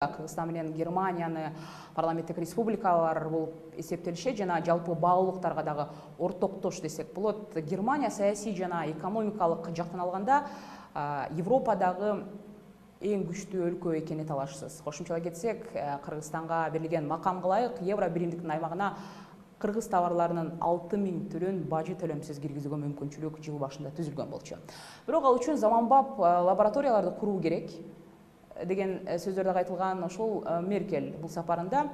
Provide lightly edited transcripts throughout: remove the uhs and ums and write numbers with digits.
Кыргызстан менен Германияны парламенттик республикалар болуп эсептелишет жана жалпы баалуулуктарга дагы ортоктош десек болот. Германия саясий жана экономикалык жактан алганда Европадагы эң күчтүү өлкө экени талашсыз. Кошумчалай кетсек, Кыргызстанга берилген макамга ылайык евро биримдиктин аймагына кыргыз товарларынын 6000 түрүн бажы төлөмсүз киргизүүгө мүмкүнчүлүк жыл башында түзүлгөн болчу. Бирок ал үчүн заманбап лабораторияларды куруу керек деген сөздөр дагы айтылган. Ошол Меркель бул сапарында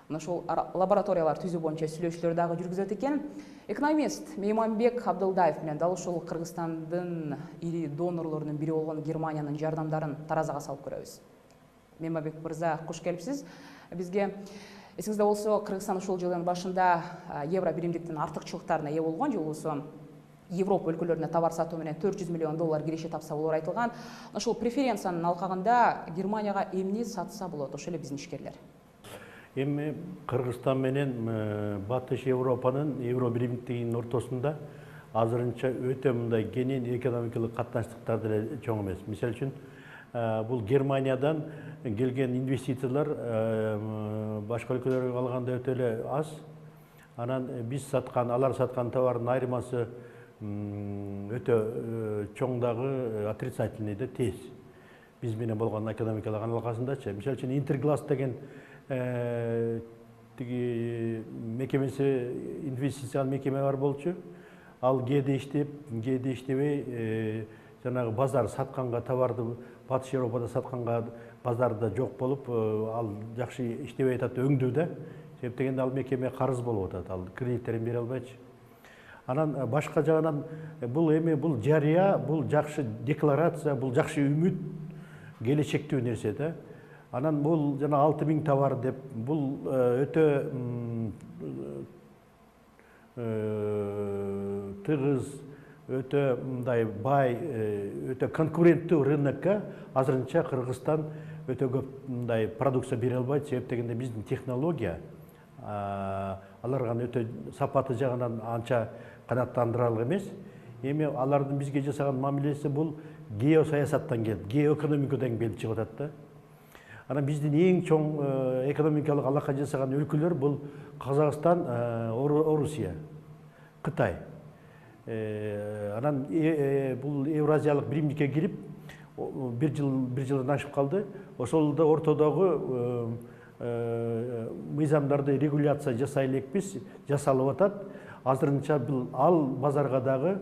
ошол лабораториялар түзүү боюнча сүйлөшүүлөр дагы жүргүзөт экен. Экономист Мейманбек Абдылдаев менен дал ушул Кыргызстандын ири донорлорунун бири болгон Германиянын жардамдарын таразага салып көрөбүз. Мейманбек мырза, кош келипсиз бизге. Эсиңизде болсо, Кыргызстан ушул жылдын башында евро биримдиктин артыкчылыктарына ээ болгон, же болбосо Европа өлкөлөрүнө товар сатуу менен $400 миллион киреше тапса болор айтылган. Ошол преференциянын алкагында Германияга эмне сатса болот ошол эле биздин ишкерлер? Эми Кыргызстан менен Батыш Европанын евро биримдигинин ортосунда азырынча өтө мындай кенен экономикалык катнаштыктар деле чоң эмес. Мисалы үчүн бул Германиядан келген инвестициялар башка өлкөлөргө алганда өтө эле аз. Анан алар саткан товардын айырмасы өтө чоң дагы отрицательный да тез. Биз менен болгон экономикалык алакасындачы. Мисалы үчүн Интерглас деген тиги мекемеси, инвестициялык мекеме бар болчу. Ал кээде иштебей жанагы базар сатканга товарды Батыш Европада сатканга базарда жок болуп, ал жакшы иштебей атат, өңдүү да. Себеп дегенде ал мекеме карыз болуп атат, ал кредиттерин бере албайчы. Анан башка жагынан бул жарыя, бул жакшы декларация, бул жакшы үмүт, келечектүү нерсе да. Анан бул жана 6000 товар деп, бул өтө тыгыз, өтө мындай бай, өтө конкуренттүү рынокко азырынча Кыргызстан өтө көп мындай продукция бере албайт. Себеп дегенде биздин технология аларга өтө сапаты жагынан анча канааттандырарлык эмес. Эми алардын бизге жасаган мамилеси бул геосаясаттан келип, геоэкономикадан келип чыгып атат да. Анан биздин эң чоң экономикалык алака жасаган өлкөлөр бул Казакстан, Орусия, Кытай. Анан бул Евразиялык биримдикке кирип, бир жылдан ашып калды. Ошолда ортодогу мыйзамдарды регуляция жасай элекпиз, жасалып атат. Азырынча ал базарга дагы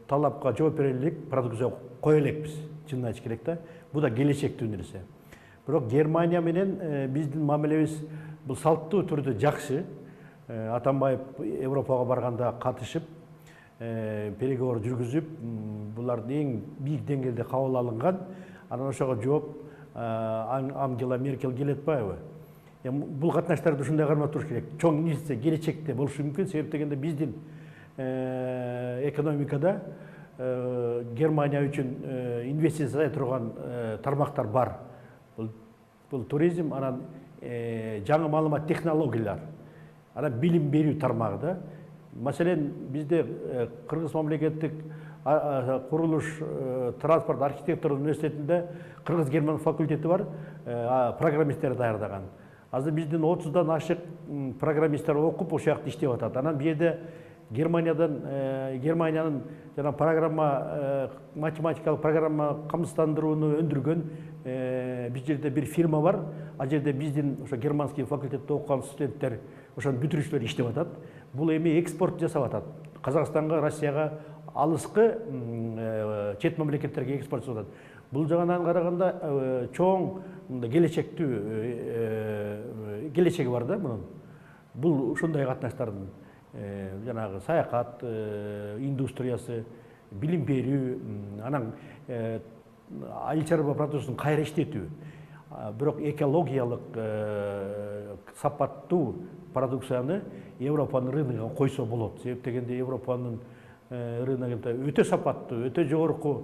талапка жооп бере элек продукция кое элекпиз, чынын айтыш керек да. Бул да келечектүү нерсе. Бирок Германия менен биздин мамилебиз бул салттуу түрдө жакшы. Атамбаев Европага барганда катышып, переговор жүргүзүп, буларды эң бийик деңгээлде кабыл алынган. Анан ошого жооп Ангела Меркель келет атпайбы? Бул катнаштарды ушундай кармап туруш керек. Чоң инвестиция келечекте болушу мүмкүн. Себеп дегенде биздин экономикада Германия үчүн инвестиция жасай турган тармактар бар. Бул туризм, анан жаңы маалымат технологиялар, анан билим берүү тармагы да. Маселен, бизде Кыргыз мамлекеттик курулуш, транспорт, архитектура университетинде Кыргыз-Герман факультети бар, программисттер даярдаган. Азыр биздин 30дан ашык программисттер окуп ошол жакта иштеп атат. Анан бияде Германиянын жана программа, математикалык программа камсыздандырууну өндүргөн биз жерде бир фирма бар. Ал жерде биздин ошо германский факультетте окуган студенттер, ошонун бүтүрүүчүлөр иштеп атат. Бул эми экспорт жасап атат. Казакстанга, Россияга, алыскы чет мамлекеттерге экспорт жасап атат. Бул жагынан караганда чоң келечеги бар да мунун. Бул ушундай катнаштардын жанагы саякат индустриясы, билим берүү, анан айыл чарба продуктусун кайра иштетүү. Бирок экологиялык сапаттуу продукцияны Европанын рыногуна койсо болот. Себеп дегенде Европанын рыногунда өтө сапаттуу, өтө жогорку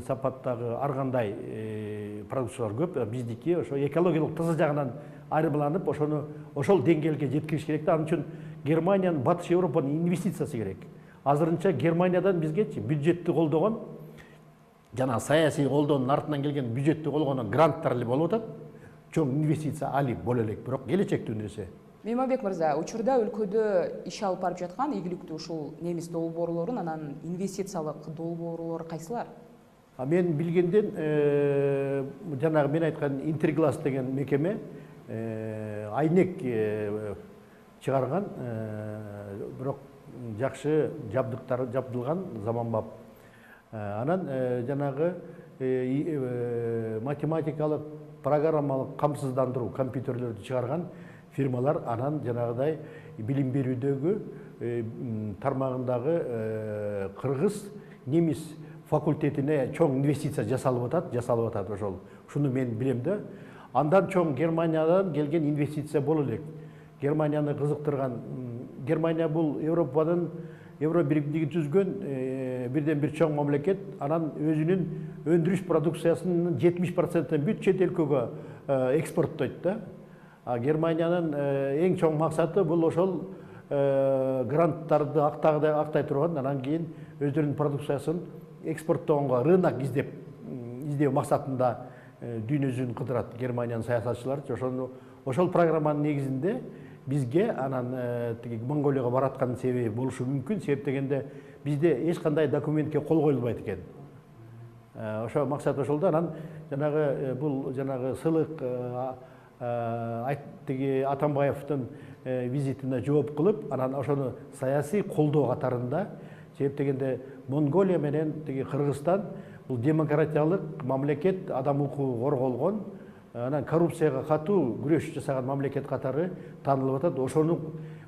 сапаттагы ар кандай продукциялар көп. Биздики ошо экологиялык таза жагынан айырмаланып, ошол деңгээлге жеткириш керек да. Ал үчүн Германиянын, Батыш Европанын инвестициясы керек. Азырынча Германиядан бизгечи бюджетти колдогон, жана саясий колдоонун артынан келген бюджетти колгоно гранттар эле болуп атат. чоң инвестиция алып боло элек, бирок келечектүү нерсе. Мейманбек мырза, учурда өлкөдө иш алып барып жаткан ийгиликтүү ушул немис долбоорлорун анан инвестициялык долбоорлор кайсылар? Мен билгенден жанагы мен айткан Интерглас деген мекеме айнек чыгарган, бирок жакшы жабдыктар жабдылган, заманбап. Анан жанагы математикалык, программалык камсыздандыруу компьютерлерди чыгарган фирмалар анан жанагыдай билим берүүдөгү тармагындагы кыргыз немис факультетине чоң инвестиция жасалып атат ошол. Шуну мен билем да. Андан чоң Германиядан келген инвестиция боло элек. Германияны кызыктырган, Германия бул Европанын евро биримдигин түзгөн бирден бир чоң мамлекет, анан өзүнүн өндүрүш продукциясынын 70%-ын бүт чет өлкөгө экспорттойт да. Германиянын эң чоң максаты бул ошол гранттарды актай турган, анан кийин өздөрүнүн продукциясын экспорттогонго рынок издөө максатында дүйнө жүзүн кыдырат Германиянын саясатчылары. Ошол программанын негизинде бизге анан Монголияга бараткан себеби болушу мүмкүн. Себеп дегенде бизде эч кандай документке кол коюлбайт экен. Ошо максат ошолда. Анан жанагы бул жанагы сыйлык Атамбаевдин визитине жооп кылып, анан ошону саясий колдоо катарында, себеп дегенде Монголия менен Кыргызстан бул демократиялык мамлекет, адам укугу корголгон, анан коррупцияга катуу күрөш жасаган мамлекет катары таанылып атат. Ошону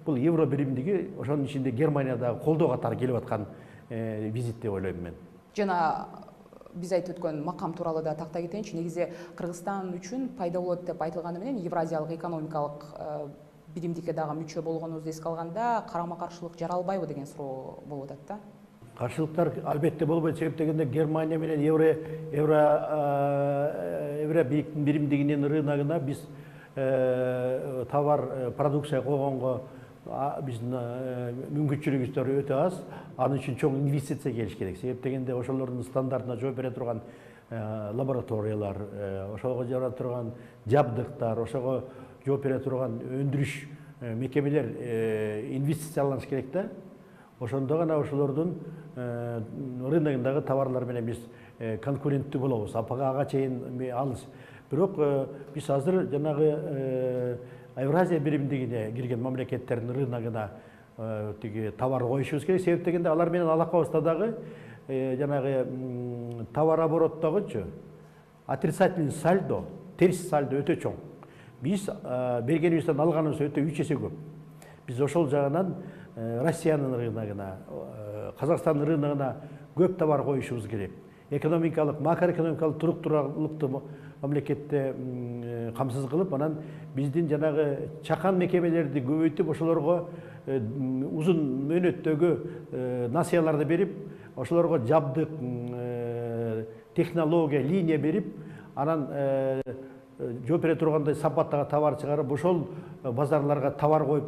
бул евро биримдиги ошонун ичинде Германиядагы колдоо катары келип аткан визит деп ойлойм мен. Жана биз айтып өткөн макам тууралуу да тактай кетейинчи. Негизи Кыргызстан үчүн пайда болот деп айтылганы менен Евразиялык экономикалык биримдикке дагы мүчө болгонубузду эске алганда карама каршылык жаралбайбы деген суроо болуп атат да. Каршылыктар албетте болбойт. Себеп дегенде Германия менен евро биримдигинин рыногуна биз товар, продукция койгонго биздин мүмкүнчүлүгүбүздөр өтө аз. Анын үчүн чоң инвестиция келиш керек. Себеп дегенде ошолордун стандартына жооп бере турган лабораториялар, ошого жарата турган жабдыктар, ошого жооп бере турган өндүрүш мекемелер инвестицияланыш керек да. Ошондо гана ошолордун рыногундагы товарлар менен биз конкуренттүү болобуз. Ага чейин алыс. Бирок биз азыр жанагы Евразия биримдигине кирген мамлекеттердин рыногуна товар коюшубуз керек. Себеп дегенде алар менен алакабызда дагы жанагы товар обороттогучу отрицательный сальдо, терс сальдо өтө чоң. Биз бергенибизден алганыбыз өтө 3 эсе көп. Биз ошол жагынан Россиянын рыногуна, Казакстандын рыногуна көп товар коюшубуз керек. Экономикалык, макроэкономикалык туруктуулукту мамлекетте камсыз кылып, анан биздин жанагы чакан мекемелерди көбөйтүп, ошолорго узун мөөнөттөгү насыяларды берип, ошолорго жабдык, технология, линия берип, анан жооп бере тургандай сапаттагы товар чыгарып, ошол базарларга товар коюп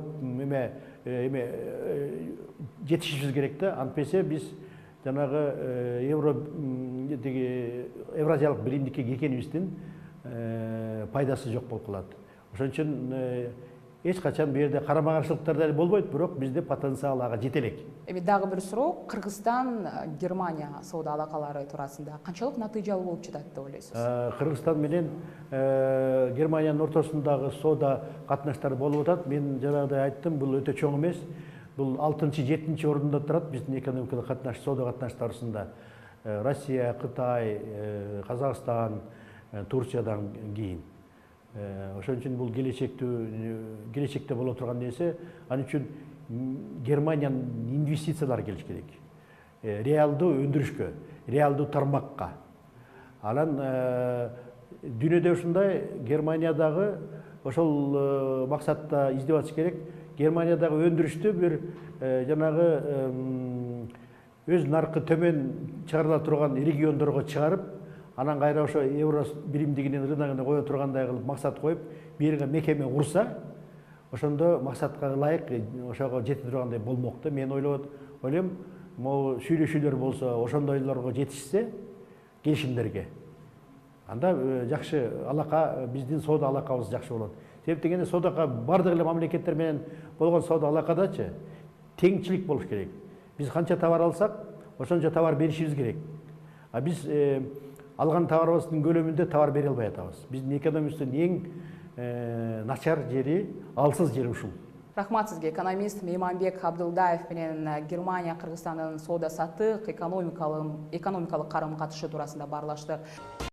жетишишибиз керек да. Антпесе биз жанагы Евразиялык биримдикке киргенибиздин пайдасы жок болуп калат. Ошон үчүн эч качан бу жерде карама каршылыктар да болбойт, бирок бизде потенциал ага жете элек. Дагы бир суроо, Кыргызстан Германия соода алакалары туурасында канчалык натыйжалуу болуп жатат деп ойлойсуз? Кыргызстан менен Германиянын ортосундагы соода катнаштар болуп атат. Мен жанагыдай айттым, бул өтө чоң эмес. Бул 6-7 орунда турат биздин экономикалык катнаш, соода катнаштар арасында. Россия, Кытай, Казакстан, Турциядан кийин. Ошон үчүн бул келечекте боло турган нерсе. Анын үчүн Германиянын инвестициялары келиш керек. Реалдуу өндүрүшкө, реалдуу тармакка. Анан дүйнөдө ушундай, Германиядагы ошол максатта издеп атыш керек. Германиядагы өндүрүштү бир жанагы өз наркы төмөн чыгарыла турган региондорго чыгарып, анан кайра ошо евро биримдигинин рыногуна кое тургандай кылып максат коюп, бирге мекеме курса, ошондо максатка ылайык ошого жете тургандай болмок да. Мен ойлойм, могу сүйлөшүүлөр болсо, ошондойлорго жетишсе, келишимдерге. анда жакшы алака, биздин соода алакабыз жакшы болот. Себеп дегенде соодага бардык эле мамлекеттер менен болгон соода алакадачы теңчилик болуш керек. Биз канча товар алсак, ошончо товар беришибиз керек. А биз алган товарыбыздын көлөмүндө товар бере албай атабыз. Биздин экономибиздин эң начар жери, алсыз жери ушул. Рахмат сизге. Экономист Мейманбек Абдылдаев менен Германия, Кыргызстандын соода саттык, экономикалык карым-катышы туурасында баарлаштык.